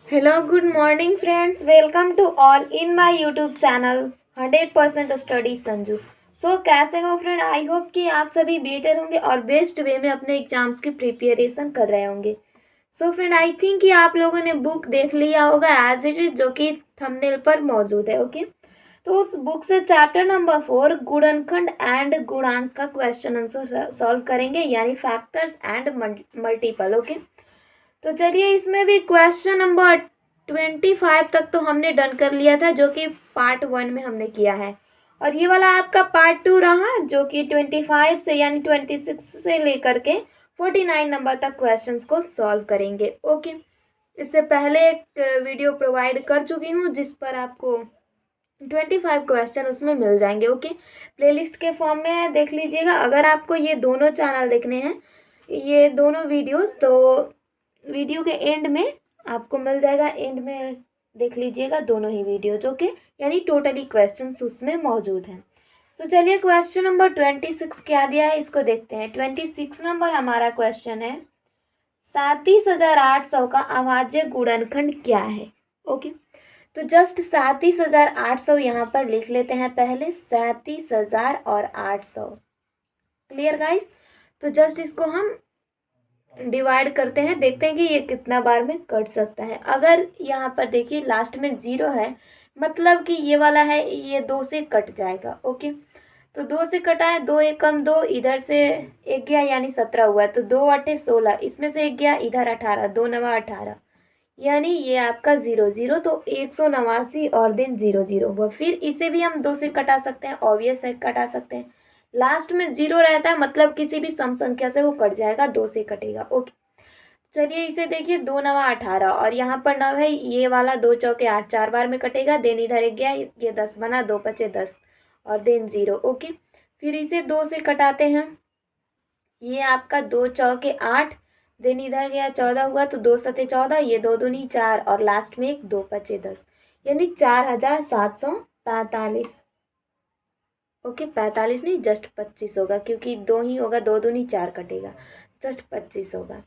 Hello, good morning, friends. Welcome to all in my YouTube channel 100% Study Sanju. कैसे हो friend? I hope कि आप सभी बेटर होंगे और बेस्ट वे में अपने एग्जाम्स की प्रिपरेशन कर रहे होंगे। फ्रेंड, आई थिंक कि आप लोगों ने बुक देख लिया होगा एज इट इज, जो कि थंबनेल पर मौजूद है। ओके, तो उस बुक से चैप्टर नंबर 4 गुणनखंड एंड गुणांक का क्वेश्चन आंसर सॉल्व करेंगे, यानी फैक्टर्स एंड मल्टीपल। ओके, तो चलिए इसमें भी क्वेश्चन नंबर 25 तक तो हमने डन कर लिया था, जो कि पार्ट 1 में हमने किया है। और ये वाला आपका पार्ट 2 रहा, जो कि 25 से यानी 26 से लेकर के 49 नंबर तक क्वेश्चंस को सॉल्व करेंगे। ओके, इससे पहले एक वीडियो प्रोवाइड कर चुकी हूँ जिस पर आपको 25 क्वेश्चन उसमें मिल जाएंगे। ओके, प्लेलिस्ट के फॉर्म में है, देख लीजिएगा। अगर आपको ये दोनों चैनल देखने हैं, ये दोनों वीडियोस, तो वीडियो के एंड में आपको मिल जाएगा। एंड में देख लीजिएगा दोनों ही वीडियोज। ओके, यानी टोटली क्वेश्चंस उसमें मौजूद हैं। चलिए क्वेश्चन नंबर 26 क्या दिया है इसको देखते हैं। 26 नंबर हमारा क्वेश्चन है, 37,800 का अभाज्य गुणनखंड क्या है। ओके, तो जस्ट 37,800 यहाँ पर लिख लेते हैं पहले, 37,800। Clear guys? तो जस्ट इसको हम डिवाइड करते हैं, देखते हैं कि ये कितना बार में कट सकता है। अगर यहाँ पर देखिए लास्ट में 0 है, मतलब कि ये वाला है, ये 2 से कट जाएगा। ओके, तो 2 से कटा है, 2 एक कम 2, इधर से एक गया यानी 17 हुआ है, तो 2 8 16, इसमें से एक गया इधर 18, 2 9 18, यानी ये आपका 0 0, तो 189 और देन 0 0 हुआ। फिर इसे भी हम 2 से कटा सकते हैं, ऑब्वियस है कटा सकते हैं। लास्ट में 0 रहता है, मतलब किसी भी सम संख्या से वो कट जाएगा, 2 से कटेगा। ओके, चलिए इसे देखिए, 2 9 18 और यहाँ पर 9 है, ये वाला 2 चौके 8, 4 बार में कटेगा। देन इधर एक गया, ये 10 बना, 2 5 10 और देन 0। ओके, फिर इसे 2 से कटाते हैं, ये आपका 2 चौके 8, देन इधर गया 14 हुआ, तो 2 सते 14, ये 2 दूनी 4 और लास्ट में एक 2 5 10, यानी 4,745। ओके, 45 नहीं, जस्ट 25 होगा, क्योंकि 2 ही होगा, 2 दूनी 4 कटेगा, जस्ट 25 होगा।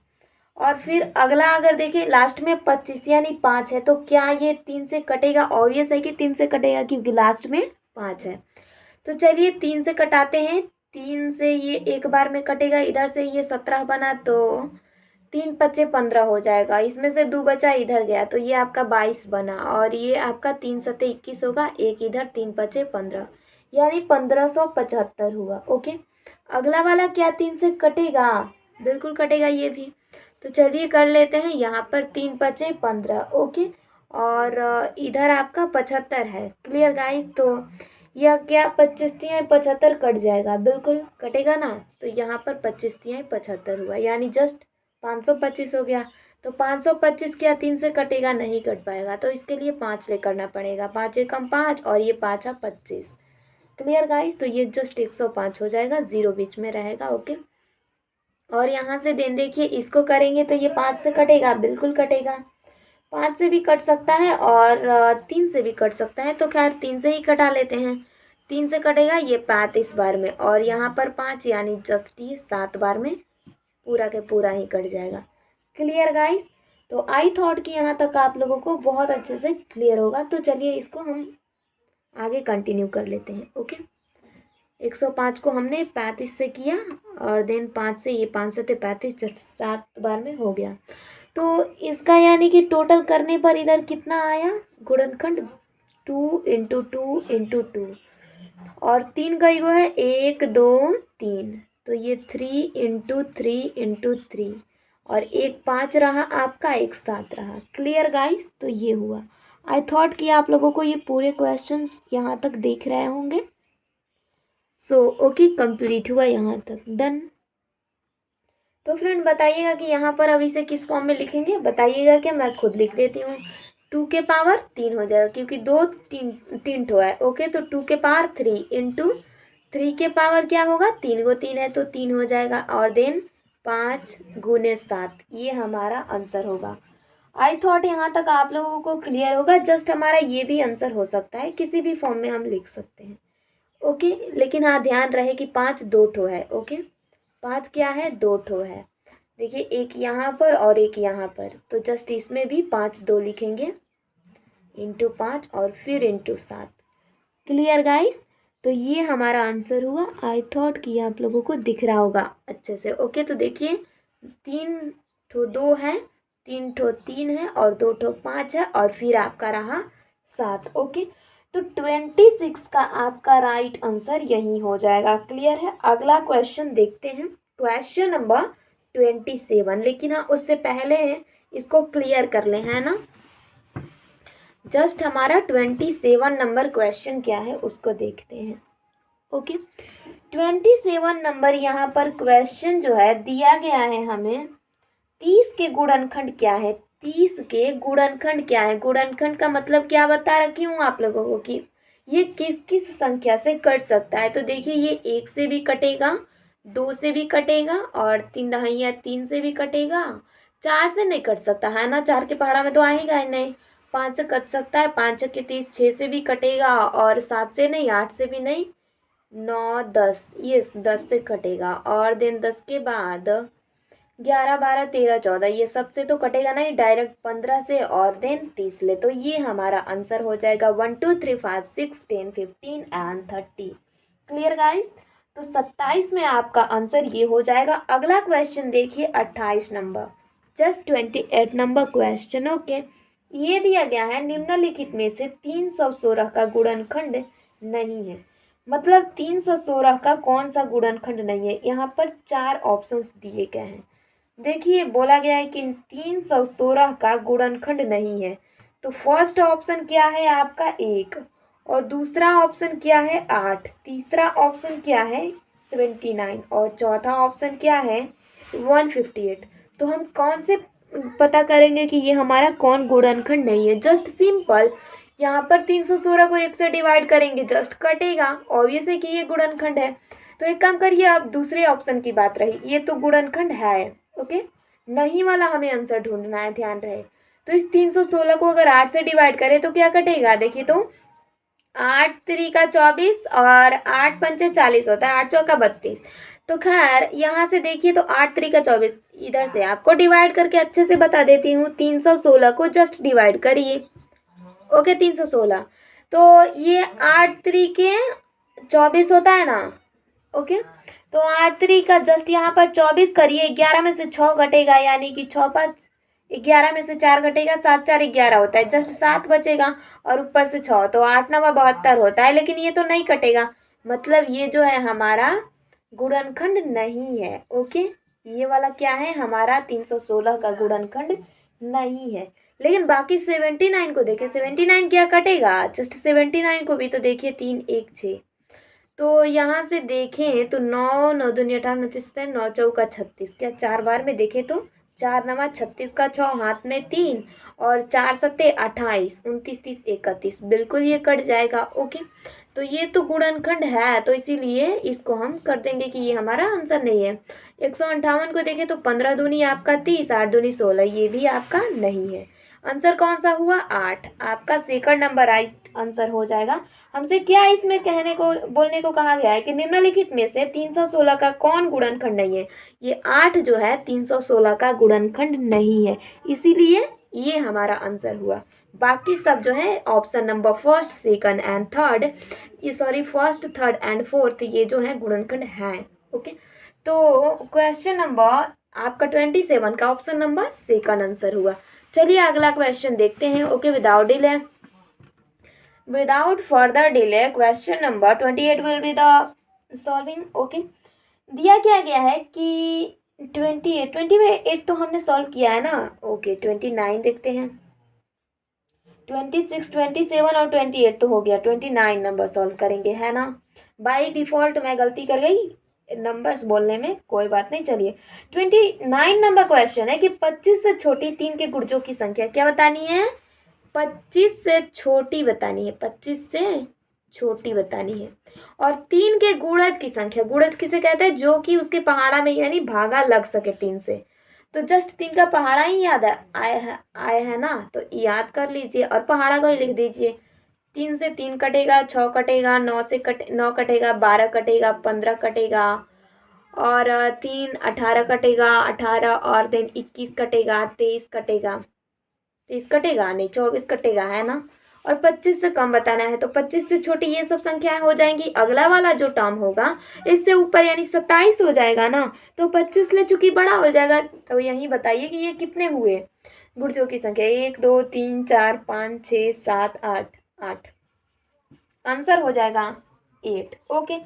और फिर अगला अगर देखें, लास्ट में 25 यानी 5 है, तो क्या ये 3 से कटेगा? ऑब्वियस है कि 3 से कटेगा, क्योंकि लास्ट में 5 है। तो चलिए 3 से कटाते हैं, 3 से ये एक बार में कटेगा, इधर से ये 17 बना, तो 3 पच्चे 15 हो जाएगा, इसमें से 2 बचा, इधर गया, तो ये आपका 22 बना, और ये आपका 3 सते 21 होगा, एक इधर, 3 पच्चे 15, यानी 1575 हुआ। ओके, अगला वाला क्या 3 से कटेगा? बिल्कुल कटेगा ये भी। तो चलिए कर लेते हैं, यहाँ पर 3 पचे 15। ओके, और इधर आपका 75 है। Clear guys? तो यह क्या 25 तिहाई 75 कट जाएगा, बिल्कुल कटेगा ना। तो यहाँ पर 25 तिहाई 75 हुआ, यानी जस्ट 525 हो गया। तो 525 क्या 3 से कटेगा? नहीं कट पाएगा, तो इसके लिए 5 ले करना पड़ेगा, 5 एकम 5 और ये 5 25। Clear guys? तो ये जस्ट 105 हो जाएगा, 0 बीच में रहेगा। ओके, और यहाँ से देन देखिए, इसको करेंगे तो ये 5 से कटेगा, बिल्कुल कटेगा, 5 से भी कट सकता है और 3 से भी कट सकता है। तो खैर 3 से ही कटा लेते हैं, 3 से कटेगा ये 35 बार में, और यहाँ पर 5 यानी जस्ट ये 7 बार में पूरा के पूरा ही कट जाएगा। Clear guys? तो आई थॉट कि यहाँ तक आप लोगों को बहुत अच्छे से क्लियर होगा। तो चलिए इसको हम आगे कंटिन्यू कर लेते हैं। ओके, 105 को हमने 35 से किया, और देन 5 से, ये 5 से 35, 7 बार में हो गया। तो इसका यानी कि टोटल करने पर इधर कितना आया गुणनखंड? 2 इंटू 2 इंटू 2, और 3 का ईगो है 1 2 3, तो ये 3 इंटू 3 इंटू 3, और एक 5 रहा आपका, एक 7 रहा। Clear guys? तो ये हुआ। आई थॉट कि आप लोगों को ये पूरे क्वेश्चंस यहाँ तक दिख रहे होंगे। ओके, कंप्लीट हुआ यहाँ तक, डन। तो फ्रेंड बताइएगा कि यहाँ पर अब इसे किस फॉर्म में लिखेंगे, बताइएगा कि मैं खुद लिख देती हूँ। 2 के पावर 3 हो जाएगा, क्योंकि 2 तीन ठो है। ओके, तो 2 के पावर 3 इंटू 3 के पावर क्या होगा? 3 को 3 है, तो 3 हो जाएगा, और देन 5 गुने 7, ये हमारा आंसर होगा। आई थॉट यहाँ तक आप लोगों को क्लियर होगा। जस्ट हमारा ये भी आंसर हो सकता है, किसी भी फॉर्म में हम लिख सकते हैं। ओके, लेकिन हाँ ध्यान रहे कि 5 दो ठो है। ओके, 5 क्या है? 2 ठो है। देखिए एक यहाँ पर और एक यहाँ पर, तो जस्ट इसमें भी 5 2 लिखेंगे, इंटू 5 और फिर इंटू 7। Clear guys? तो ये हमारा आंसर हुआ। आई थॉट कि आप लोगों को दिख रहा होगा अच्छे से। ओके, तो देखिए 3 ठो 2 है, 3 ठो 3 है और 2 ठो 5 है और फिर आपका रहा 7। ओके, तो 26 का आपका राइट आंसर यही हो जाएगा। क्लियर है? अगला क्वेश्चन देखते हैं, क्वेश्चन नंबर 27। लेकिन हाँ, उससे पहले इसको क्लियर कर लें, है ना। जस्ट हमारा 27 नंबर क्वेश्चन क्या है उसको देखते हैं। ओके, 27 नंबर यहाँ पर क्वेश्चन जो है दिया गया है हमें, 30 के गुणनखंड क्या है। 30 के गुणनखंड क्या है। गुणनखंड का मतलब क्या बता रखी हूँ आप लोगों को कि ये किस किस संख्या से कट सकता है। तो देखिए ये 1 से भी कटेगा, 2 से भी कटेगा और 3 दहाइयाँ 3 से भी कटेगा। 4 से नहीं कट सकता है ना, 4 के पहाड़ा में तो आएगा ही नहीं। 5 से कट सकता है, 5 के 30, 6 से भी कटेगा और 7 से नहीं, 8 से भी नहीं, 9 10, ये 10 से कटेगा और देन 10 के बाद 11 12 13 14, ये सबसे तो कटेगा नहीं, डायरेक्ट 15 से और देन 30 ले। तो ये हमारा आंसर हो जाएगा 1 2 3 5 6 10 15 एंड 30। Clear guys? तो 27 में आपका आंसर ये हो जाएगा। अगला क्वेश्चन देखिए 28 number, just 28 number question. Okay, ये दिया गया है निम्नलिखित में से 316 का गुणनखंड नहीं है। मतलब 316 का कौन सा गुणनखंड नहीं है। यहाँ पर 4 ऑप्शंस दिए गए हैं। देखिए बोला गया है कि 316 का गुणनखंड नहीं है। तो फर्स्ट ऑप्शन क्या है आपका 1, और दूसरा ऑप्शन क्या है 8, तीसरा ऑप्शन क्या है 79 और चौथा ऑप्शन क्या है 158। तो हम कौन से पता करेंगे कि ये हमारा कौन गुणनखंड नहीं है। जस्ट सिंपल यहाँ पर 316 को 1 से डिवाइड करेंगे, जस्ट कटेगा, ऑब्वियस है कि ये गुणनखंड है। तो एक काम करिए, अब दूसरे ऑप्शन की बात रही, ये तो गुणनखंड है। ओके, नहीं वाला हमें आंसर ढूंढना है, ध्यान रहे। तो इस 316 को अगर 8 से डिवाइड करें तो क्या कटेगा। देखिए तो 8 3 का 24 और 8 पंचे 40 होता है, 8 चौका 32। तो खैर यहाँ से देखिए तो 8 3 का 24, इधर से आपको डिवाइड करके अच्छे से बता देती हूँ। 316 को जस्ट डिवाइड करिए। ओके, 316, तो ये 8 3 के 24 होता है ना। ओके, तो 8 3 का जस्ट यहाँ पर 24 करिए, 11 में से 6 घटेगा, यानी कि 6 5, 11 में से 4 घटेगा, 7 4 11 होता है, जस्ट 7 बचेगा और ऊपर से 6, तो 8 9 72 होता है। लेकिन ये तो नहीं कटेगा, मतलब ये जो है हमारा गुणनखंड नहीं है। ओके, ये वाला क्या है हमारा 316 का गुणनखंड नहीं है। लेकिन बाकी 79 को देखें, 79 क्या कटेगा, जस्ट 79 को भी तो देखिए 3 1 6। तो यहाँ से देखें तो 9 9 दूनी 18 29 9 चौका 36, क्या 4 बार में देखें तो 4 नवा 36 का 6, हाथ में 3 और 4 सत्ते 28, 29 30 31, बिल्कुल ये कट जाएगा। ओके, तो ये तो गुणनखंड है, तो इसीलिए इसको हम कर देंगे कि ये हमारा आंसर नहीं है। 158 को देखें तो 15 दूनी आपका 30, 8 दूनी 16, ये भी आपका नहीं है। आंसर कौन सा हुआ 8, आपका सेकंड नंबर राइट आंसर हो जाएगा। हमसे क्या इसमें कहने को बोलने को कहा गया है कि निम्नलिखित में से 316 का कौन गुणनखंड नहीं है। ये 8 जो है 316 का गुणनखंड नहीं है, इसीलिए ये हमारा आंसर हुआ। बाकी सब जो है option number first second and third, ये sorry first third and fourth, ये जो है गुणनखंड है। ओके, तो क्वेश्चन नंबर आपका 27 का ऑप्शन नंबर सेकंड आंसर हुआ। चलिए अगला क्वेश्चन देखते हैं। Okay, without further delay question number 28 will be the solving. Okay, दिया क्या गया है कि 28 तो हमने सॉल्व किया है ना। ओके, 29 देखते हैं। 26 27 और 28 तो हो गया, 29 नंबर सॉल्व करेंगे, है ना। बाय डिफॉल्ट मैं गलती कर गई नंबर्स बोलने में, कोई बात नहीं। चलिए 29 नंबर क्वेश्चन है कि 25 से छोटी 3 के गुर्जों की संख्या क्या बतानी है। 25 से छोटी बतानी है, 25 से छोटी बतानी है। और 3 के गुणज की संख्या, गुणज किसे कहते हैं, जो कि उसके पहाड़ा में यानी भागा लग सके 3 से। तो जस्ट 3 का पहाड़ा ही याद आए है ना, तो याद कर लीजिए और पहाड़ा को ही लिख दीजिए। 3 से 3 कटेगा, 6 कटेगा, 9 से 9 कटेगा, 12 कटेगा, 15 कटेगा और 3 18 कटेगा, 18 और देन 21 कटेगा, 23 कटेगा, 23 कटेगा नहीं, 24 कटेगा, है ना। और 25 से कम बताना है, तो 25 से छोटी ये सब संख्याएं हो जाएंगी। अगला वाला जो टर्म होगा इससे ऊपर यानी 27 हो जाएगा ना, तो 25 ले चूंकि बड़ा हो जाएगा। तो यही बताइए कि ये कितने हुए गुर्जों की संख्या, 1 2 3 4 5 6 7 8, 8। आंसर हो जाएगा 8। ओके,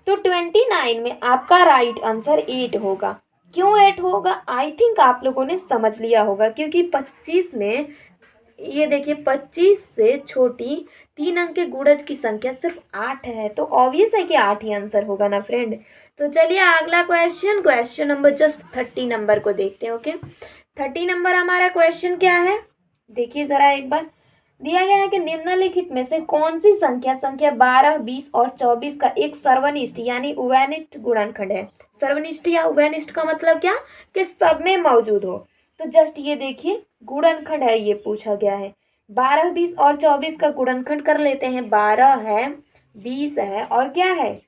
तो 29 में आपका राइट आंसर 8 होगा। क्यों 8 होगा? आई थिंक आप लोगों ने समझ लिया होगा, क्योंकि 25 में ये देखिए 25 से छोटी 3 अंक के गुणज की संख्या सिर्फ 8 है, तो ऑब्वियस है कि 8 ही आंसर होगा ना फ्रेंड। तो चलिए अगला क्वेश्चन नंबर जस्ट 30 नंबर को देखते हैं। ओके, 30 नंबर हमारा क्वेश्चन क्या है, देखिए जरा एक बार। दिया गया है कि निम्नलिखित में से कौन सी संख्या 12, 20 और 24 का एक सर्वनिष्ठ यानी उभयनिष्ठ गुणनखंड है। सर्वनिष्ठ या उभयनिष्ठ का मतलब क्या, कि सब में मौजूद हो। तो जस्ट ये देखिए गुणनखंड है, ये पूछा गया है। 12, 20 और 24 का गुणनखंड कर लेते हैं। 12 है, 20 है और क्या है,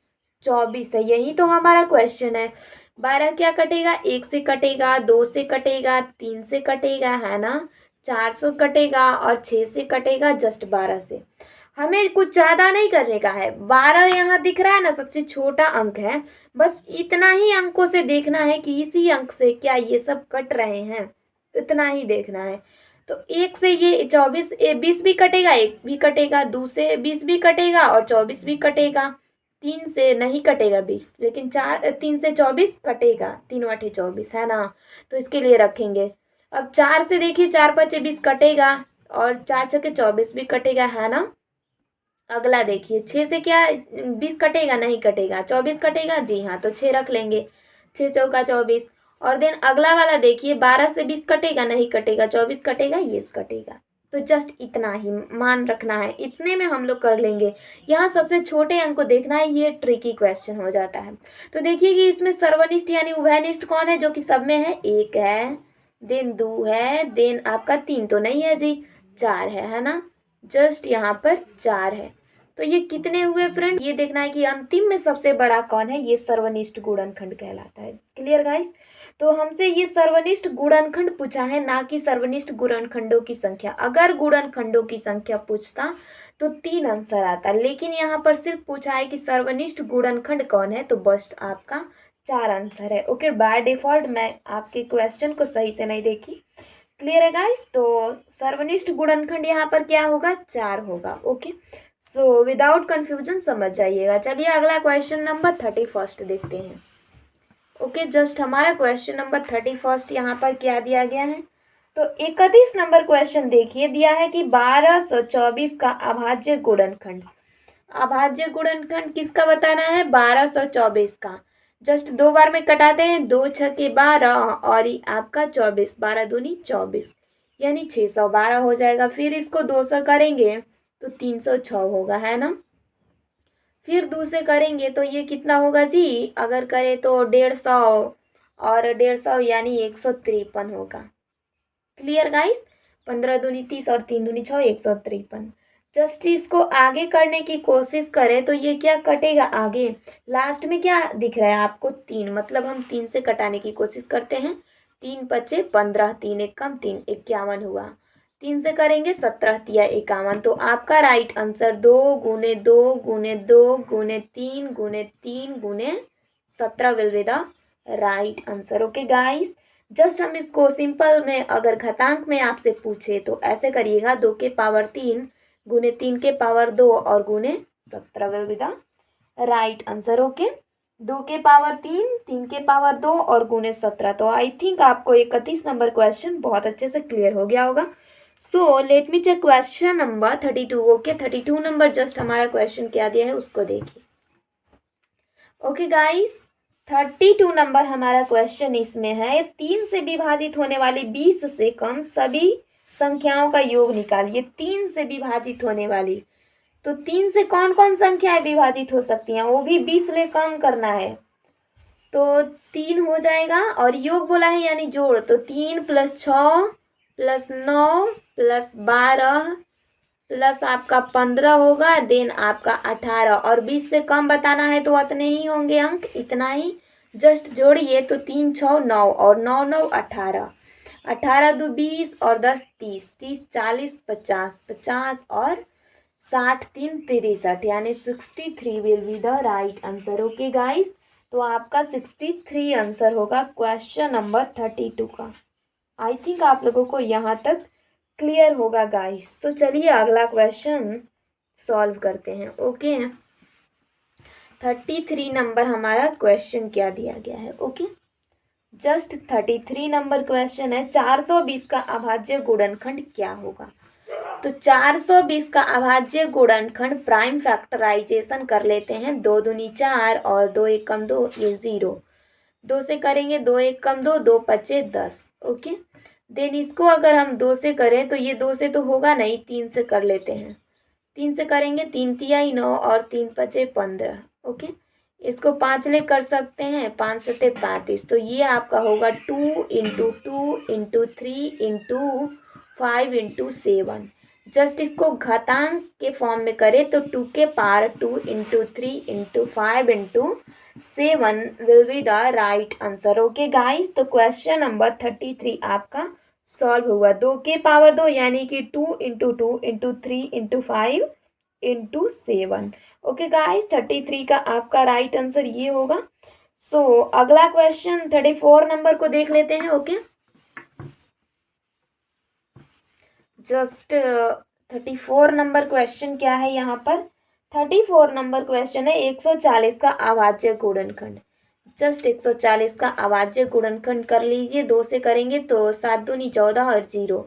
24 है। यही तो हमारा क्वेश्चन है। 12 क्या कटेगा, 1 से कटेगा, 2 से कटेगा, 3 से कटेगा, है ना, 4 से कटेगा और 6 से कटेगा, जस्ट 12 से। हमें कुछ ज़्यादा नहीं करने का है। 12 यहाँ दिख रहा है ना, सबसे छोटा अंक है। बस इतना ही अंकों से देखना है कि इसी अंक से क्या ये सब कट रहे हैं, इतना ही देखना है। तो 1 से ये 24 20 भी कटेगा, 1 भी कटेगा, 2 से 20 भी कटेगा और 24 भी कटेगा। 3 से नहीं कटेगा 20, लेकिन 3 से 24 कटेगा, 3 बटे 24, है ना। तो इसके लिए रखेंगे। अब 4 से देखिए, 4 5 20 कटेगा और 4 6 24 भी कटेगा, है ना। अगला देखिए 6 से क्या 20 कटेगा, नहीं कटेगा, 24 कटेगा, जी हाँ, तो 6 रख लेंगे, 6 चौका 24। और देन अगला वाला देखिए 12 से 20 कटेगा, नहीं कटेगा, 24 कटेगा, ये कटेगा। तो जस्ट इतना ही मान रखना है, इतने में हम लोग कर लेंगे। यहाँ सबसे छोटे अंक को देखना है, ये ट्रिकी क्वेश्चन हो जाता है। तो देखिए कि इसमें सर्वनिष्ठ यानी उभयनिष्ठ कौन है, जो कि सब में है, 1 है, देन 2 है, देन आपका 3 तो नहीं है जी, 4 है ना। जस्ट यहाँ पर 4 है। तो ये कितने हुए फ्रेंड, ये देखना है कि अंतिम में सबसे बड़ा कौन है, ये सर्वनिष्ठ गुणनखंड कहलाता है। Clear guys? तो हमसे ये सर्वनिष्ठ गुणनखंड पूछा है, ना कि सर्वनिष्ठ गुणनखंडों की संख्या। अगर गुणनखंडों की संख्या पूछता तो 3 आंसर आता, लेकिन यहाँ पर सिर्फ पूछा है कि सर्वनिष्ठ गुणनखंड कौन है, तो बस आपका 4 आंसर है। ओके, बाय डिफॉल्ट मैं आपके क्वेश्चन को सही से नहीं देखी। क्लियर है गाइस? तो सर्वनिष्ठ गुणनखंड यहाँ पर क्या होगा, 4 होगा। ओके, सो विदाउट कंफ्यूजन समझ जाइएगा। चलिए अगला क्वेश्चन नंबर 31 देखते हैं। ओके, जस्ट हमारा क्वेश्चन नंबर 31 यहाँ पर क्या दिया गया है, तो 31 नंबर क्वेश्चन देखिए, दिया है कि 1224 का अभाज्य गुणनखंड। अभाज्य गुणनखंड किसका बताना है, 1224 का। जस्ट 2 बार में कटाते हैं, 2 6 12 और ये आपका 24, 12 दूनी 24, यानी 612 हो जाएगा। फिर इसको 2 से करेंगे तो 306 होगा, है ना। फिर 2 से करेंगे तो ये कितना होगा जी, अगर करें तो 150 और 150 यानी 153 होगा। Clear guys? 15 दूनी 30 और 3 दूनी 6, 153। जस्ट इसको आगे करने की कोशिश करें तो ये क्या कटेगा आगे, लास्ट में क्या दिख रहा है आपको, 3, मतलब हम 3 से कटाने की कोशिश करते हैं। 3 पचे 15, 3 एक कम 3, 51 हुआ। 3 से करेंगे 17 तिया 51, तो आपका राइट आंसर 2 गुने 2 गुने 2 गुने 3 गुने 3 गुने 17 will be the right answer. Okay guys, just हम इसको सिंपल में अगर घातांक में आपसे पूछे तो ऐसे करिएगा, 2 के पावर 3 गुने 3 के पावर 2 और गुने 17 will be the right answer. Okay, 2 के पावर 3, 3 के पावर 2 और गुने 17। तो आई थिंक आपको 31 नंबर क्वेश्चन बहुत अच्छे से क्लियर हो गया होगा। So let me check question number 32। Okay, 32 number just हमारा क्वेश्चन क्या दिया है उसको देखिए। ओके गाइस, 32 नंबर हमारा क्वेश्चन इसमें है, 3 से विभाजित होने वाली 20 से कम सभी संख्याओं का योग निकालिए। 3 से विभाजित होने वाली, तो 3 से कौन कौन संख्याएं विभाजित हो सकती हैं, वो भी 20 से कम करना है। तो 3 हो जाएगा और योग बोला है यानी जोड़, तो 3 + 6 + 9 + 12 प्लस आपका 15 होगा, देन आपका 18 और 20 से कम बताना है तो उतने ही होंगे अंक, इतना ही। जस्ट जोड़िए तो 3 6 9 और 9 9 18, 18 2 20 और 10 30, 30 40 50, 50 और 60 3 63, यानी 63 will be the right answer. Okay guys, तो आपका 63 आंसर होगा क्वेश्चन नंबर 32 का। आई थिंक आप लोगों को यहाँ तक क्लियर होगा गाइस। तो चलिए अगला क्वेश्चन सॉल्व करते हैं। ओके, 33 नंबर हमारा क्वेश्चन क्या दिया गया है। ओके, जस्ट 33 नंबर क्वेश्चन है, 420 का अभाज्य गुणनखंड क्या होगा। तो 420 का अभाज्य गुणनखंड प्राइम फैक्टराइजेशन कर लेते हैं। 2 दूनी 4 और 2 1 कम 2, ये 0, 2 से करेंगे 2 1 कम 2, 2 5 10। ओके, देन इसको अगर हम 2 से करें तो ये 2 से तो होगा नहीं, 3 से कर लेते हैं। 3 से करेंगे 3 तिहाई 9 और 3 5 15। ओके, इसको 5 ले कर सकते हैं, 5 सत्ते 35, तो ये आपका होगा 2 into 2 into 3 into 5 into 7। Just इसको घातांक के फॉर्म में करें तो 2 के power 2 into 3 into 5 into 7 will be the right answer. Okay guys, तो क्वेश्चन नंबर 33 आपका सॉल्व हुआ। 2 के पावर 2 यानी कि 2 into 2 into 3 into 5 into 7। Okay guys, 33 का आपका राइट आंसर ये होगा। सो अगला क्वेश्चन 34 नंबर को देख लेते हैं। ओके, जस्ट 34 नंबर क्वेश्चन क्या है यहाँ पर। 34 नंबर क्वेश्चन है 140 का अभाज्य गुणनखंड। जस्ट 140 का अभाज्य गुणनखंड कर लीजिए। 2 से करेंगे तो 7 दूनी 14 और 0,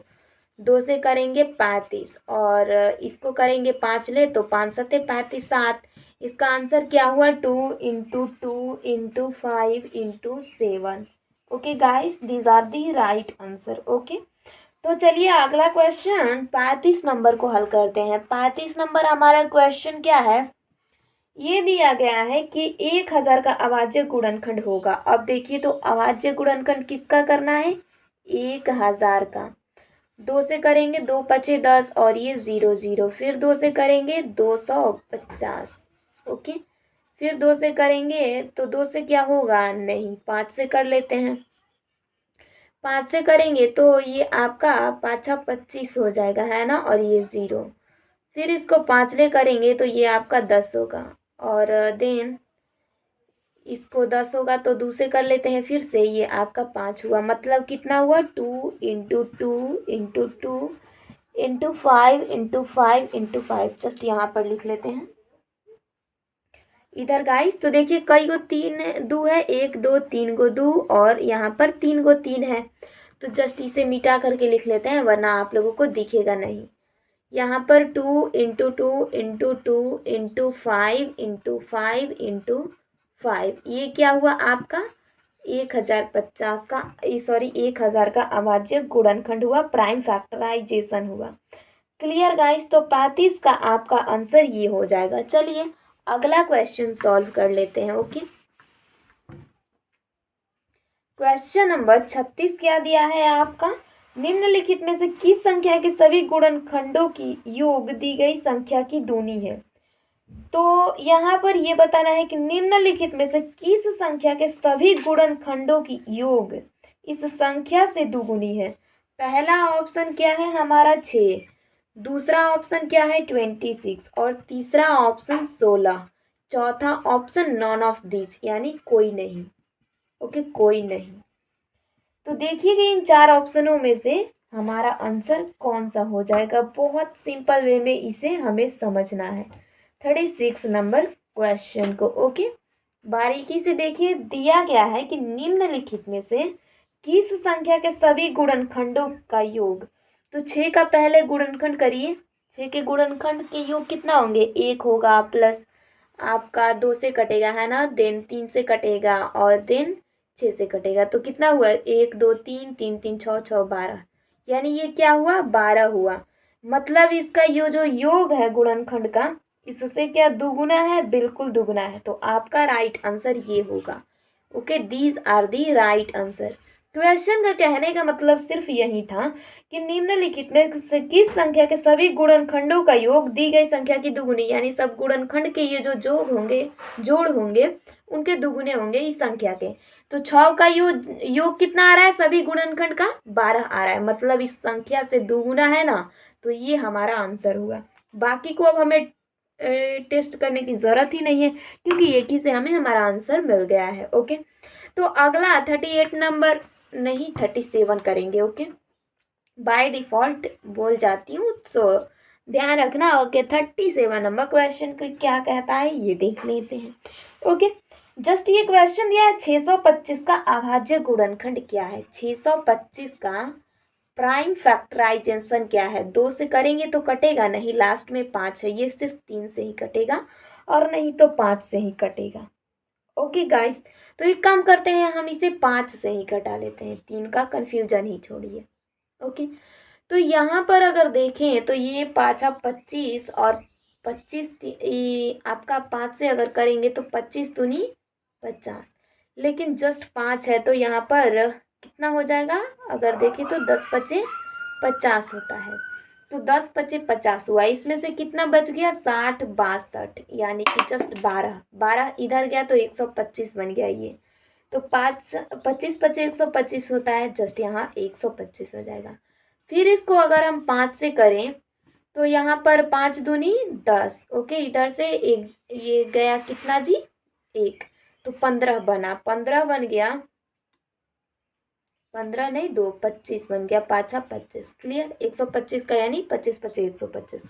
2 से करेंगे 35 और इसको करेंगे 5 ले तो 5 सत्ते 35 7। इसका आंसर क्या हुआ 2 into 2 into 5 into 7। Okay guys, these are the right answer. Okay, तो चलिए अगला क्वेश्चन 35 नंबर को हल करते हैं। 35 नंबर हमारा क्वेश्चन क्या है, ये दिया गया है कि 1000 का अभाज्य गुणनखंड होगा। अब देखिए तो अभाज्य गुणनखंड किसका करना है, 1000 का। 2 से करेंगे 2 5 10 और ये 0 0, फिर 2 से करेंगे 250। ओके, फिर 2 से करेंगे तो 2 से क्या होगा, नहीं 5 से कर लेते हैं। 5 से करेंगे तो ये आपका 5 6 25 हो जाएगा, है ना, और ये 0, फिर इसको 5 ले करेंगे तो ये आपका 10 होगा और देन इसको 10 होगा तो 2 से कर लेते हैं, फिर से ये आपका 5 हुआ। मतलब कितना हुआ 2 into 2 into 2 into 5 into 5 into 5। Just यहाँ पर लिख लेते हैं इधर गाइस। तो देखिए कई गो 3 दो है, 1 2 3 गो 2 और यहाँ पर 3 गो 3 है, तो जस्ट इसे मिटा करके लिख लेते हैं वरना आप लोगों को दिखेगा नहीं। यहाँ पर 2 into 2 into 2 into 5 into 5 into 5, ये क्या हुआ आपका 1050 का, सॉरी 1000 का अभाज्य गुणनखंड हुआ, प्राइम फैक्टराइजेशन हुआ। क्लियर गाइस, तो 35 का आपका आंसर ये हो जाएगा। चलिए अगला क्वेश्चन सॉल्व कर लेते हैं। ओके, क्वेश्चन नंबर 36 क्या दिया है आपका, निम्नलिखित में से किस संख्या के सभी गुणनखंडों की योग दी गई संख्या की दूनी है। तो यहाँ पर ये बताना है कि निम्नलिखित में से किस संख्या के सभी गुणनखंडों की योग इस संख्या से दुगुनी है। पहला ऑप्शन क्या है हमारा 6, दूसरा ऑप्शन क्या है 26 और तीसरा ऑप्शन 16, चौथा ऑप्शन नॉन ऑफ दिस यानी कोई नहीं। ओके, कोई नहीं। तो देखिएगा इन 4 ऑप्शनों में से हमारा आंसर कौन सा हो जाएगा। बहुत सिंपल वे में इसे हमें समझना है 36 नंबर क्वेश्चन को। ओके, बारीकी से देखिए, दिया गया है कि निम्नलिखित में से किस संख्या के सभी गुणनखंडों का योग। तो 6 का पहले गुणनखंड करिए, 6 के गुणनखंड के योग कितना होंगे, 1 होगा प्लस आपका 2 से कटेगा, है ना, देन 3 से कटेगा और देन 6 से कटेगा, तो कितना हुआ 1 2 3 3 3 6 6 12, यानी ये क्या हुआ 12 हुआ। मतलब इसका ये जो योग है गुणनखंड का इससे क्या दुगुना है, बिल्कुल दुगुना है, तो आपका राइट आंसर ये होगा। Okay, these are the right answer. Question का कहने का मतलब सिर्फ यही था कि निम्नलिखित में से किस संख्या के सभी गुणनखंडों का योग दी गई संख्या की दुगुनी, यानी सब गुणनखंड के ये जो जोड़ होंगे उनके दुगुने होंगे इस संख्या के। तो 6 का योग कितना आ रहा है, सभी गुणनखंड का 12 आ रहा है, मतलब इस संख्या से दुगुना है ना, तो ये हमारा आंसर हुआ। बाकी को अब हमें टेस्ट करने की ज़रूरत ही नहीं है, क्योंकि एक ही से हमें हमारा आंसर मिल गया है। ओके, तो अगला 38 नंबर नहीं 37 करेंगे। ओके, बाय डिफ़ॉल्ट बोल जाती हूँ, सो ध्यान रखना। ओके, 37 नंबर क्वेश्चन को क्या कहता है ये देख लेते हैं। ओके, जस्ट ये क्वेश्चन दिया है 625 का अभाज्य गुणनखंड क्या है। 625 का प्राइम फैक्टराइजेशन क्या है। 2 से करेंगे तो कटेगा नहीं, लास्ट में 5 है, ये सिर्फ 3 से ही कटेगा और नहीं तो 5 से ही कटेगा। ओके गाइस, तो एक काम करते हैं, हम इसे 5 से ही घटा लेते हैं, 3 का कन्फ्यूजन ही छोड़िए। ओके, तो यहाँ पर अगर देखें तो ये 5 25 और 25 आपका 5 से अगर करेंगे तो 25 दूनी 50, लेकिन जस्ट 5 है तो यहाँ पर कितना हो जाएगा, अगर देखें तो 10 पचे 50 होता है। तो 10 पचे 50 हुआ, इसमें से कितना बच गया 60 62, यानी कि जस्ट 12 12 इधर गया तो 125 बन गया ये। तो 5 25 पचे 125 होता है, जस्ट यहाँ 125 हो जाएगा। फिर इसको अगर हम 5 से करें तो यहाँ पर 5 दूनी 10। ओके, इधर से एक ये गया कितना जी 1, तो 15 बना, 15 बन गया, 15 नहीं 2 25 बन गया, 5 25 क्लियर। 125 का यानी 25 पचे 125।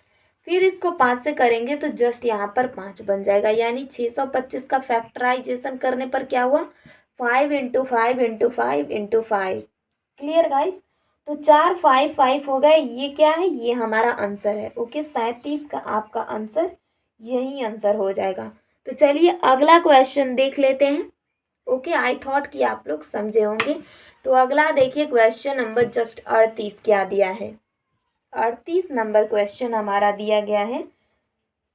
फिर इसको 5 से करेंगे तो जस्ट यहाँ पर 5 बन जाएगा, यानी 625 का फैक्टराइजेशन करने पर क्या हुआ 5 into 5 into 5 into 5। Clear guys, तो 4 5 5 हो गए, ये क्या है, ये हमारा आंसर है। ओके, 37 का आपका आंसर यही आंसर हो जाएगा। तो चलिए अगला क्वेश्चन देख लेते हैं। ओके, आई थॉट कि आप लोग समझे होंगे। तो अगला देखिए क्वेश्चन नंबर जस्ट 38 क्या दिया है। 38 नंबर क्वेश्चन हमारा दिया गया है,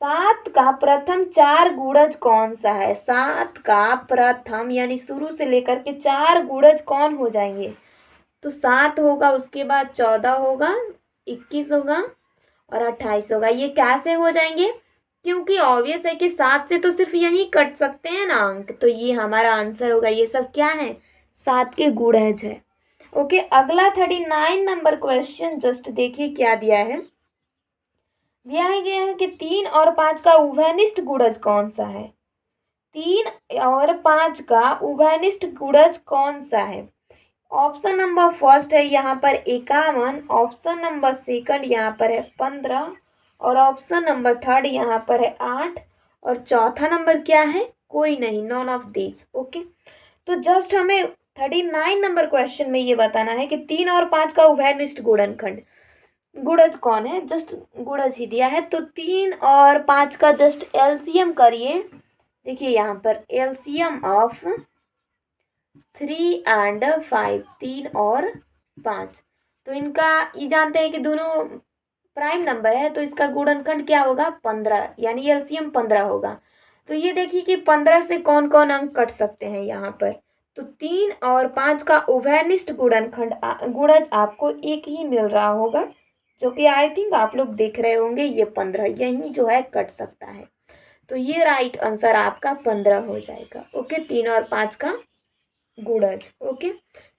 7 का प्रथम 4 गुणज कौन सा है। 7 का प्रथम यानी शुरू से लेकर के 4 गुणज कौन हो जाएंगे। तो 7 होगा, उसके बाद 14 होगा, 21 होगा और 28 होगा। ये कैसे हो जाएंगे, क्योंकि ऑब्वियस है कि 7 से तो सिर्फ यही कट सकते हैं ना अंक, तो ये हमारा आंसर होगा। ये सब क्या है 7 के गुणज है। ओके, अगला 39 नंबर क्वेश्चन जस्ट देखिए क्या दिया है। दिया गया है कि 3 और 5 का उभयनिष्ठ गुणज कौन सा है। 3 और 5 का उभयनिष्ठ गुणज कौन सा है। ऑप्शन नंबर फर्स्ट है यहाँ पर 51, ऑप्शन नंबर सेकंड यहाँ पर है 15 और ऑप्शन नंबर थर्ड यहाँ पर है 8 और चौथा नंबर क्या है कोई नहीं, नॉन ऑफ दिस। ओके, तो जस्ट हमें 39 नंबर क्वेश्चन में ये बताना है कि 3 और 5 का उभयनिष्ठ गुणनखंड गुणज कौन है। जस्ट गुणज ही दिया है, तो 3 और 5 का जस्ट एलसीएम करिए। देखिए यहाँ पर एलसीएम ऑफ 3 एंड 5, 3 और 5, तो इनका ये जानते हैं कि दोनों प्राइम नंबर है, तो इसका गुणनखंड क्या होगा 15, यानी एलसीएम 15 होगा। तो ये देखिए कि 15 से कौन कौन अंक कट सकते हैं यहाँ पर। तो 3 और 5 का उभयनिष्ठ गुणनखंड गुणज आपको एक ही मिल रहा होगा, जो कि आई थिंक आप लोग देख रहे होंगे, ये 15 यही जो है कट सकता है। तो ये राइट आंसर आपका 15 हो जाएगा। ओके, 3 और 5 का गुणज। ओके,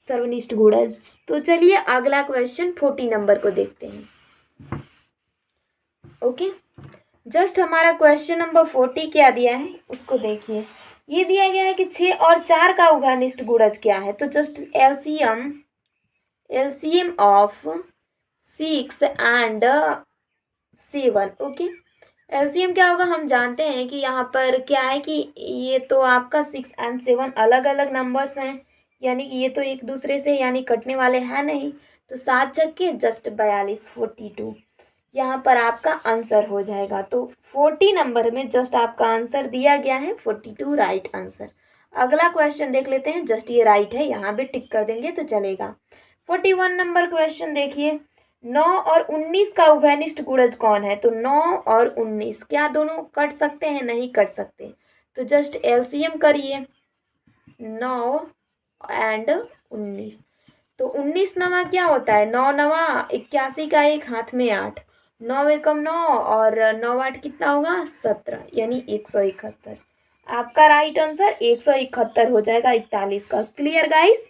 सर्वनिष्ठ गुणज। तो चलिए अगला क्वेश्चन 40 नंबर को देखते हैं। ओके, जस्ट हमारा क्वेश्चन नंबर 40 क्या दिया है उसको देखिए। ये दिया गया है कि 6 और 4 का उभयनिष्ठ गुणज क्या है। तो just LCM of 6 and 7। Okay, LCM क्या होगा हम जानते हैं कि यहाँ पर क्या है कि ये तो आपका 6 एंड 7 अलग अलग नंबर्स हैं, यानी कि ये तो एक दूसरे से यानी कटने वाले हैं नहीं। तो 7 छक्के जस्ट 42 42 यहाँ पर आपका आंसर हो जाएगा। तो 40 नंबर में जस्ट आपका आंसर दिया गया है 42 राइट आंसर। अगला क्वेश्चन देख लेते हैं, जस्ट ये राइट है, यहाँ भी टिक कर देंगे तो चलेगा। 41 नंबर क्वेश्चन देखिए, 9 और 19 का उभयनिष्ठ गुणज कौन है। तो 9 और 19 क्या दोनों कट सकते हैं, नहीं कट सकते। तो जस्ट एलसीएम करिए 9 एंड 19। तो 19 नवा क्या होता है 9 नवा 81 का 1 हाथ में 8, 9 एकम 9 और 9 8 कितना होगा 17, यानी 171। आपका राइट आंसर 171 हो जाएगा 41 का। Clear guys?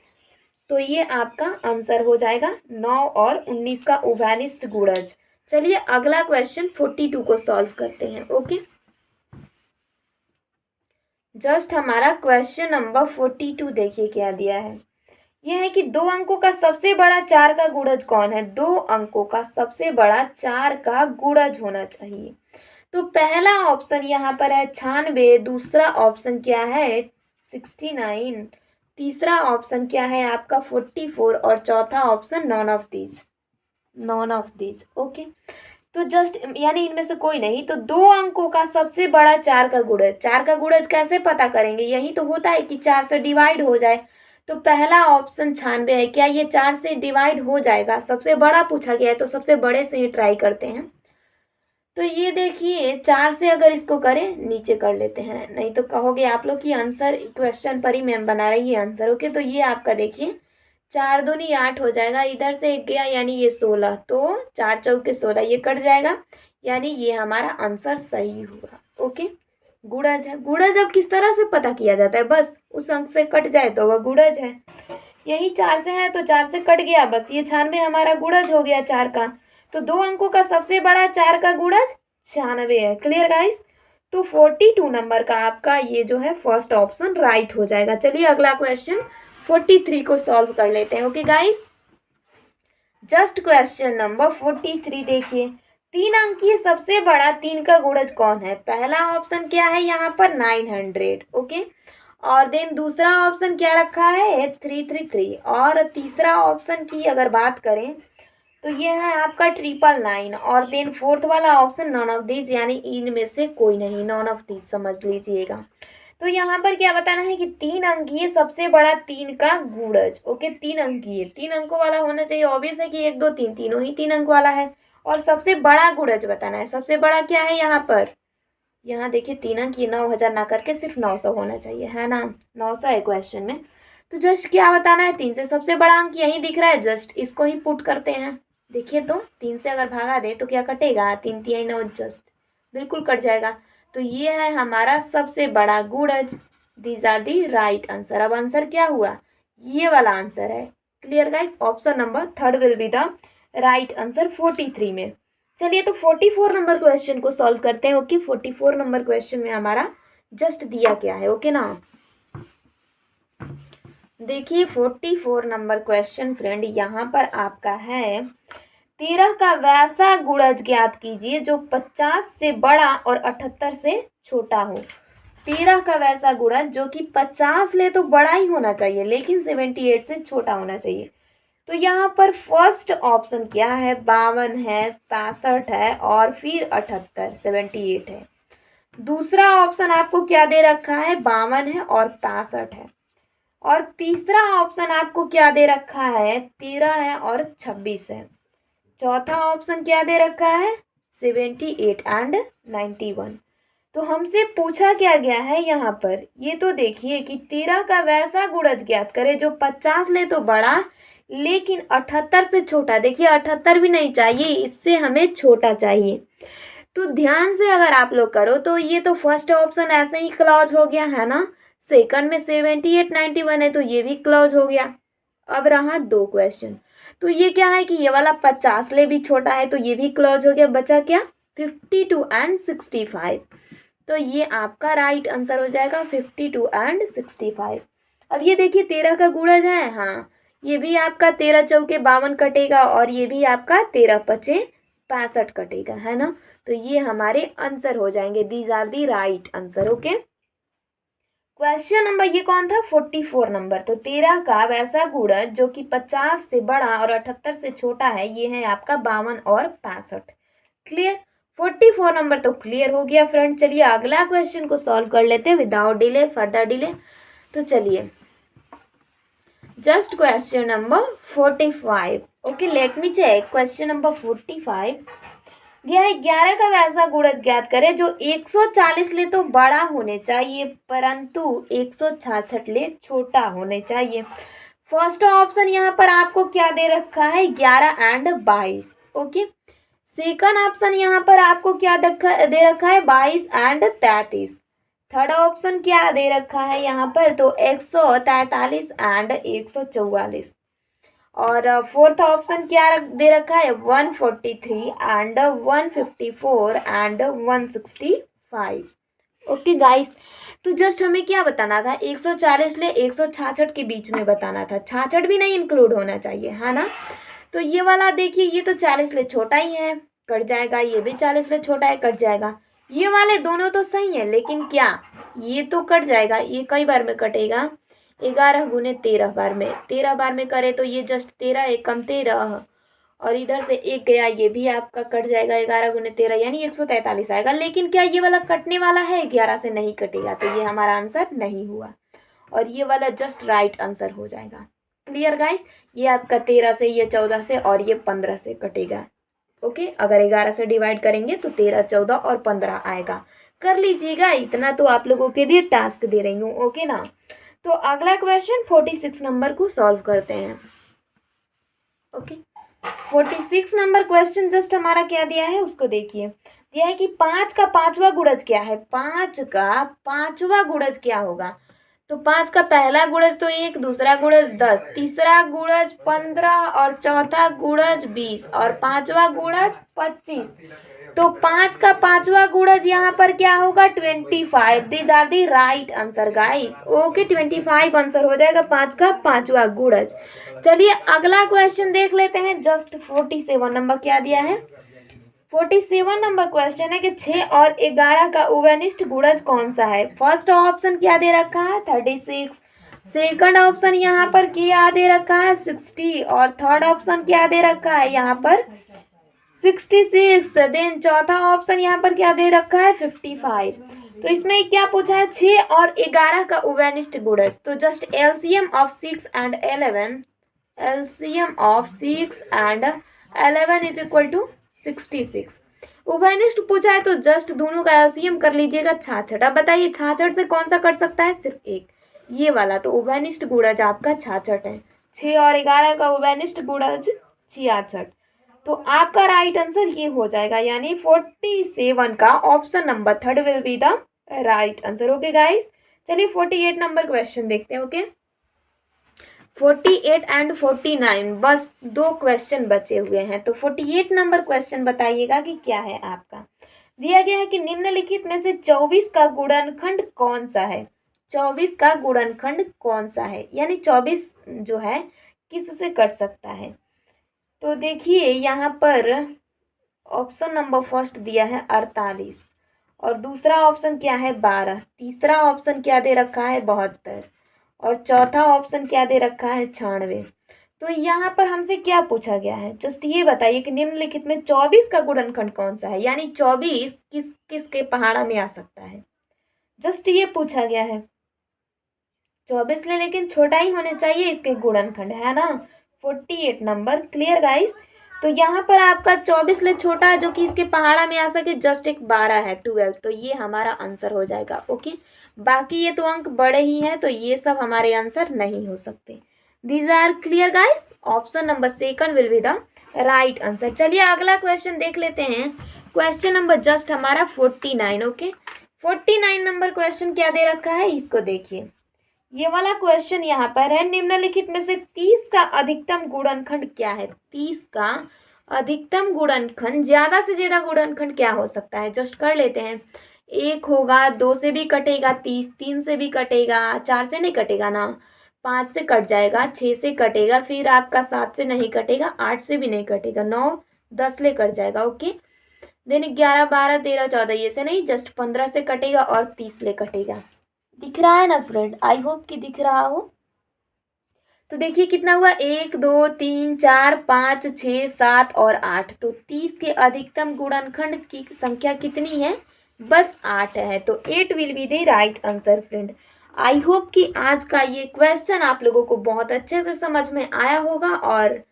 तो ये आपका आंसर हो जाएगा 9 और 19 का उभयनिष्ठ गुणज। चलिए अगला क्वेश्चन 42 को सॉल्व करते हैं। ओके, जस्ट हमारा क्वेश्चन नंबर 42 देखिए क्या दिया है। यह है कि 2 अंकों का सबसे बड़ा 4 का गुणज कौन है। 2 अंकों का सबसे बड़ा 4 का गुणज होना चाहिए। तो पहला ऑप्शन यहाँ पर है 96, दूसरा ऑप्शन क्या है 69, तीसरा ऑप्शन क्या है आपका 44 और चौथा option none of these, none of these. Okay, तो जस्ट यानी इनमें से कोई नहीं। तो 2 अंकों का सबसे बड़ा 4 का गुणज, 4 का गुणज कैसे पता करेंगे, यही तो होता है कि 4 से डिवाइड हो जाए। तो पहला ऑप्शन 96 है, क्या ये 4 से डिवाइड हो जाएगा। सबसे बड़ा पूछा गया है तो सबसे बड़े से ही ट्राई करते हैं। तो ये देखिए 4 से अगर इसको करें, नीचे कर लेते हैं, नहीं तो कहोगे आप लोग कि आंसर क्वेश्चन पर ही मैम बना रही है आंसर। ओके, तो ये आपका देखिए 4 दूनी 8 हो जाएगा, इधर से 1 गया यानी ये 16, तो 4 चौके 16 ये कट जाएगा, यानी ये हमारा आंसर सही हुआ। ओके, गुणज है। गुणज अब किस तरह से पता किया जाता है, बस उस अंक से कट जाए तो वह गुणज है। यही 4 से है तो 4 से कट गया, बस ये 96 हमारा गुणज हो गया 4 का। तो 2 अंकों का सबसे बड़ा 4 का गुणज 96 है। Clear guys? तो 42 नंबर का आपका ये जो है फर्स्ट ऑप्शन राइट हो जाएगा। चलिए अगला क्वेश्चन 43 को सॉल्व कर लेते हैं। Okay guys, just question number 43 देखिए, 3 अंकीय सबसे बड़ा 3 का गुणज कौन है। पहला ऑप्शन क्या है यहाँ पर 900। ओके, और देन दूसरा ऑप्शन क्या रखा है 333, और तीसरा ऑप्शन की अगर बात करें तो ये है आपका 999, और देन फोर्थ वाला ऑप्शन नॉन ऑफ दीज, यानी इनमें से कोई नहीं, नॉन ऑफ दीज समझ लीजिएगा। तो यहाँ पर क्या बताना है कि 3 अंकीय सबसे बड़ा 3 का गुणज। ओके, 3 अंकीय 3 अंकों वाला होना चाहिए। ऑब्वियस है कि 1 2 3 तीनों ही 3 अंक वाला है, और सबसे बड़ा गुणज बताना है। सबसे बड़ा क्या है यहाँ पर, यहाँ देखिए 3 अंक, ये 9000 ना करके सिर्फ 900 होना चाहिए, है ना, 900 है क्वेश्चन में। तो जस्ट क्या बताना है, 3 से सबसे बड़ा अंक यही दिख रहा है, जस्ट इसको ही पुट करते हैं। देखिए तो 3 से अगर भागा दे तो क्या कटेगा, 3 3 9, जस्ट बिल्कुल कट जाएगा। तो ये है हमारा सबसे बड़ा गुणज। These are the right answer. अब आंसर क्या हुआ, ये वाला आंसर है। Clear guys? Option number 3 will be the right answer 43 में। चलिए तो 44 नंबर क्वेश्चन को सॉल्व करते हैं। ओके, 44 नंबर क्वेश्चन में हमारा जस्ट दिया क्या है। ओके ना, देखिए 44 नंबर क्वेश्चन फ्रेंड, यहाँ पर आपका है 13 का वैसा गुणज ज्ञात कीजिए जो 50 से बड़ा और 78 से छोटा हो। 13 का वैसा गुणज जो कि 50 ले तो बड़ा ही होना चाहिए, लेकिन 78 से छोटा होना चाहिए। तो यहाँ पर फर्स्ट ऑप्शन क्या है, 52 है, 65 है, और फिर 78 78 है। दूसरा ऑप्शन आपको क्या दे रखा है, 52 है और 65 है। और तीसरा ऑप्शन आपको क्या दे रखा है, 13 है और 26 है। चौथा ऑप्शन क्या दे रखा है, 78 एंड 91। तो हमसे पूछा क्या गया है यहाँ पर, ये तो देखिए कि 13 का वैसा गुणज ज्ञात करे जो 50 ले तो बड़ा लेकिन 78 से छोटा। देखिए 78 भी नहीं चाहिए, इससे हमें छोटा चाहिए। तो ध्यान से अगर आप लोग करो तो ये तो फर्स्ट ऑप्शन ऐसे ही क्लॉज हो गया है ना। सेकंड में 78 91 है तो ये भी क्लॉज हो गया। अब रहा 2 क्वेश्चन, तो ये क्या है कि ये वाला 50 ले भी छोटा है तो ये भी क्लॉज हो गया। बचा क्या, 52 एंड 65। तो ये आपका राइट आंसर हो जाएगा 52 एंड 65। अब ये देखिए 13 का गुणज है, हाँ ये भी आपका 13 चौके 52 कटेगा, और ये भी आपका 13 पचे 65 कटेगा, है ना। तो ये हमारे आंसर हो जाएंगे। These are the right answer. Okay, question number ये कौन था, 44 नंबर। तो 13 का वैसा गुणज जो कि 50 से बड़ा और 78 से छोटा है, ये है आपका 52 और 65। क्लियर? 44 नंबर तो क्लियर हो गया फ्रेंड। चलिए अगला क्वेश्चन को सॉल्व कर लेते हैं विदाउट डिले, फर्दर डिले। तो चलिए just question number 45। Okay, let me check question number 45। दिया है 11 का वैसा गुणज ज्ञात करे जो 140 ले तो बड़ा होने चाहिए परंतु 166 ले छोटा होने चाहिए। फर्स्ट ऑप्शन यहाँ पर आपको क्या दे रखा है, 11 एंड 22। ओके, सेकंड ऑप्शन यहाँ पर आपको क्या दे रखा है, 22 एंड 33। थर्ड ऑप्शन क्या दे रखा है यहाँ पर, तो 143 एंड 144। और फोर्थ ऑप्शन क्या दे रखा है, 143 एंड 154 एंड 165। ओके गाइस, तो जस्ट हमें क्या बताना था, 140 ले 166 के बीच में बताना था, 66 भी नहीं इंक्लूड होना चाहिए, है ना। तो ये वाला देखिए, ये तो 40 ले छोटा ही है, कट जाएगा। ये भी 40 ले छोटा है, कट जाएगा। ये वाले दोनों तो सही है, लेकिन क्या ये तो कट जाएगा, ये कई बार में कटेगा, 11 गुने 13 बार में, 13 बार में करे तो ये जस्ट 13 एकम 13, और इधर से एक गया, ये भी आपका कट जाएगा, 11 गुने 13 यानी 143 आएगा। लेकिन क्या ये वाला कटने वाला है, 11 से नहीं कटेगा, तो ये हमारा आंसर नहीं हुआ, और ये वाला जस्ट राइट आंसर हो जाएगा। क्लियर गाइस, ये आपका 13 से, ये 14 से, और ये 15 से कटेगा। ओके, अगर 11 से डिवाइड करेंगे तो 13, 14 और 15 आएगा। कर लीजिएगा, इतना तो आप लोगों के लिए टास्क दे रही हूँ। ओके ना, तो अगला क्वेश्चन 46 नंबर को सॉल्व करते हैं। ओके, 46 नंबर क्वेश्चन जस्ट हमारा क्या दिया है उसको देखिए। दिया है कि 5 का पांचवा गुणज क्या है, 5 का पांचवा गुणज क्या होगा। तो 5 का पहला गुणज तो 1, दूसरा गुणज 10, तीसरा गुणज 15 और चौथा गुणज 20 और पांचवा गुणज 25। तो 5 का पांचवा गुणज यहाँ पर क्या होगा, 25। This are the right answer guys. Okay, 25 answer हो जाएगा 5 का पांचवा गुणज। चलिए अगला क्वेश्चन देख लेते हैं। जस्ट 47 नंबर क्या दिया है, 47 नंबर क्वेश्चन है कि 6 और 11 का उभयनिष्ठ गुणज कौन सा है। फर्स्ट ऑप्शन क्या दे रखा है, 36। सेकंड ऑप्शन यहाँ पर क्या दे रखा है, 60। और थर्ड ऑप्शन क्या दे रखा है यहाँ पर, 66। देन चौथा ऑप्शन यहाँ पर क्या दे रखा है, 55। तो इसमें क्या पूछा है, 6 और 11 का उभयनिष्ठ गुणज। तो just LCM of 6 and 11, LCM of 6 and 11 is equal to 66। उभयनिष्ठ पूछा है तो जस्ट दोनों का एलसीएम कर लीजिएगा 66। अब बताइए 66 से कौन सा कट सकता है, सिर्फ एक, ये वाला। तो उभयनिष्ठ गुणज आपका 66 है। 6 और 11 का उभयनिष्ठ गुणज 66। तो आपका राइट आंसर ये हो जाएगा, यानी 47 का option number third will be the right answer. Okay guys, चलिए 48 नंबर क्वेश्चन देखते हैं। ओके, 48 एंड 49 बस 2 क्वेश्चन बचे हुए हैं। तो 48 नंबर क्वेश्चन बताइएगा कि क्या है आपका। दिया गया है कि निम्नलिखित में से 24 का गुणनखंड कौन सा है। 24 का गुणनखंड कौन सा है, यानी 24 जो है किससे कट सकता है। तो देखिए यहाँ पर ऑप्शन नंबर फर्स्ट दिया है 48, और दूसरा ऑप्शन क्या है 12, तीसरा ऑप्शन क्या दे रखा है 72, और चौथा ऑप्शन क्या दे रखा है 96। तो यहाँ पर हमसे क्या पूछा गया है, जस्ट ये बताइए कि निम्नलिखित में 24 का गुणनखंड कौन सा है, यानी 24 किस किस के पहाड़ा में आ सकता है, जस्ट ये पूछा गया है। 24 ले लेकिन छोटा ही होने चाहिए इसके गुणनखंड, है ना। 48 नंबर, क्लियर गाइस। तो यहाँ पर आपका 24 ले छोटा है जो कि इसके पहाड़ा में आ सके, जस्ट एक 12 है, 12। तो ये हमारा आंसर हो जाएगा। ओके, बाकी ये तो अंक बड़े ही हैं, तो ये सब हमारे आंसर नहीं हो सकते। These are clear guys, option number second will be the right answer. चलिए अगला क्वेश्चन देख लेते हैं। क्वेश्चन नंबर जस्ट हमारा 49। ओके, 49 नंबर क्वेश्चन क्या दे रखा है, इसको देखिए। ये वाला क्वेश्चन यहाँ पर है, निम्नलिखित में से 30 का अधिकतम गुणनखंड क्या है। 30 का अधिकतम गुणनखंड, ज्यादा से ज्यादा गुणनखंड क्या हो सकता है, जस्ट कर लेते हैं। 1 होगा, 2 से भी कटेगा 30, 3 से भी कटेगा, 4 से नहीं कटेगा ना, 5 से कट जाएगा, 6 से कटेगा, फिर आपका 7 से नहीं कटेगा, 8 से भी नहीं कटेगा, 9 10 ले कट जाएगा। ओके, देन 11 12 13 14 ये से नहीं, जस्ट 15 से कटेगा और 30 ले कटेगा। दिख रहा है ना फ्रेंड, आई होप कि दिख रहा हो। तो देखिए कितना हुआ, 1 2 3 4 5 6 7 और 8। तो 30 के अधिकतम गुणनखंड की संख्या कितनी है, बस 8 है। तो 8 will be the right answer friend. I hope कि आज का ये क्वेश्चन आप लोगों को बहुत अच्छे से समझ में आया होगा, और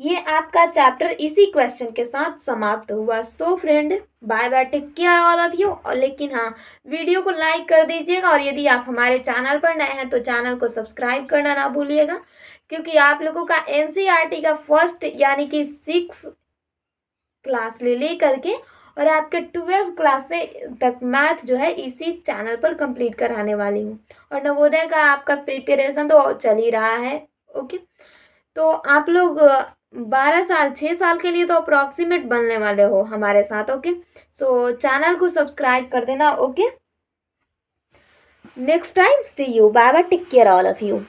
ये आपका चैप्टर इसी क्वेश्चन के साथ समाप्त हुआ। So friend, bye bye, take care all of you. और लेकिन हाँ, वीडियो को लाइक कर दीजिएगा, और यदि आप हमारे चैनल पर नए हैं तो चैनल को सब्सक्राइब करना ना भूलिएगा, क्योंकि आप लोगों का एनसीईआरटी का फर्स्ट यानी कि 6 क्लास ले करके और आपके 12 क्लास से तक मैथ जो है इसी चैनल पर कंप्लीट कराने वाली हूँ। और नवोदय का आपका प्रिपरेशन तो चल ही रहा है। ओके, तो आप लोग 12 साल 6 साल के लिए तो अप्रॉक्सीमेट बनने वाले हो हमारे साथ। ओके, सो चैनल को सब्सक्राइब कर देना। Okay, next time see you, bye bye, take care all of you.